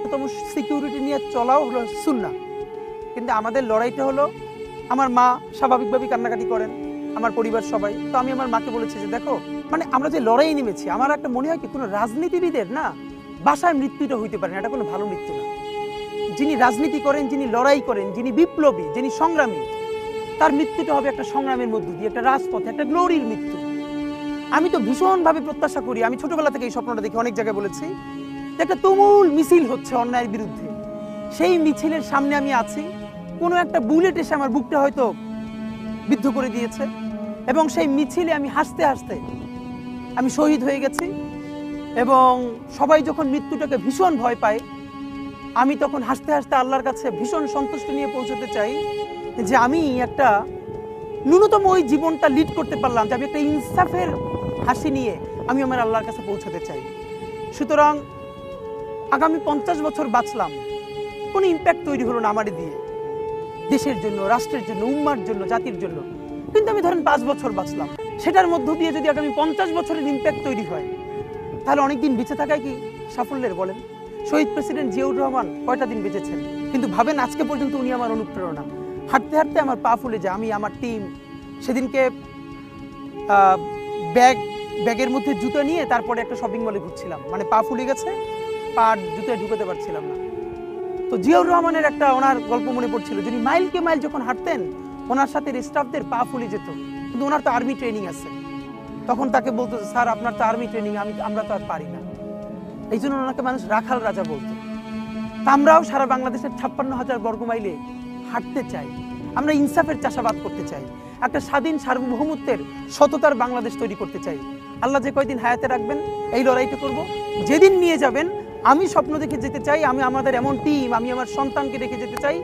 ন্যূনতম সিকিউরিটি নিয়ে চলাও হলো সুন্নাহ। কিন্তু আমাদের লড়াইটা হলো, আমার মা স্বাভাবিকভাবেই কান্নাকাটি করেন, আমার পরিবার সবাই। তো আমি আমার মাকে বলেছি যে দেখো, মানে আমরা যে লড়াই নেমেছি, আমার একটা মনে হয় কি, কোনো রাজনীতিবিদের না বাসায় মৃত্যুটা হইতে পারে না, এটা কোনো ভালো মৃত্যু না। যিনি রাজনীতি করেন, যিনি লড়াই করেন, যিনি বিপ্লবী, যিনি সংগ্রামী, তার মৃত্যুটা হবে একটা সংগ্রামের মধ্য দিয়ে, একটা রাজপথে, একটা গ্লোরির মৃত্যু। আমি তো ভীষণভাবে প্রত্যাশা করি, আমি ছোটবেলা থেকে এই স্বপ্নটা দেখি, অনেক জায়গায় বলেছি, যে একটা তুমুল মিছিল হচ্ছে অন্যায়ের বিরুদ্ধে, সেই মিছিলের সামনে আমি আছি, কোনো একটা বুলেট এসে আমার বুকটা হয়তো বিদ্ধ করে দিয়েছে, এবং সেই মিছিলে আমি হাসতে হাসতে আমি শহীদ হয়ে গেছি। এবং সবাই যখন মৃত্যুটাকে ভীষণ ভয় পায়, আমি তখন হাসতে হাসতে আল্লাহর কাছে ভীষণ সন্তুষ্টি নিয়ে পৌঁছতে চাই যে আমি একটা ন্যূনতম ওই জীবনটা লিড করতে পারলাম, যে আমি একটা ইনসাফের হাসি নিয়ে আমি আমার আল্লাহর কাছে পৌঁছতে চাই। সুতরাং আগামী 50 বছর বাঁচলাম, কোনো ইম্প্যাক্ট তৈরি হলো না আমার দিয়ে, দেশের জন্য, রাষ্ট্রের জন্য, উম্মার জন্য, জাতির জন্য। কিন্তু আমি ধরেন 5 বছর বাঁচলাম, সেটার মধ্য দিয়ে যদি আগামী 50 বছরের ইম্প্যাক্ট তৈরি হয়, তাহলে অনেকদিন বেঁচে থাকায় কি সাফল্যের বলেন? শহীদ প্রেসিডেন্ট জিয়াউর রহমান কয়টা দিন বেঁচেছেন, কিন্তু ভাবেন আজকে পর্যন্ত উনি আমার অনুপ্রেরণা। হাঁটতে হাঁটতে আমার পা ফুলে যায়, আমি, আমার টিম সেদিনকে ব্যাগের মধ্যে জুতো নিয়ে তারপরে একটা শপিং মলে ঘুরছিলাম, মানে পা ফুলে গেছে, পা জুতোয় ঢুকাতে পারছিলাম না। তো জিয়াউর রহমানের একটা ওনার গল্প মনে পড়ছিল, যিনি মাইলকে মাইল যখন হাঁটতেন, ওনার সাথে স্টাফদের পা ফুলে যেত, কিন্তু ওনার তো আর্মি ট্রেনিং আছে। তখন তাকে বলতো, স্যার আপনার তো আর্মি ট্রেনিং, আমরা তো আর পারি না। এই জন্য ওনাকে মানুষ রাখাল রাজা বলতো। তা আমরাও সারা বাংলাদেশের 56,000 বর্গমাইলে হাঁটতে চাই, আমরা ইনসাফের চাষাবাদ করতে চাই, একটা স্বাধীন সার্বভৌমত্বের সততার বাংলাদেশ তৈরি করতে চাই। আল্লাহ যে কয়দিন হায়াতে রাখবেন, এই লড়াইটা করব। যেদিন নিয়ে যাবেন, আমি স্বপ্ন দেখে যেতে চাই, আমি আমাদের এমন টিম, আমি আমার সন্তানকে রেখে যেতে চাই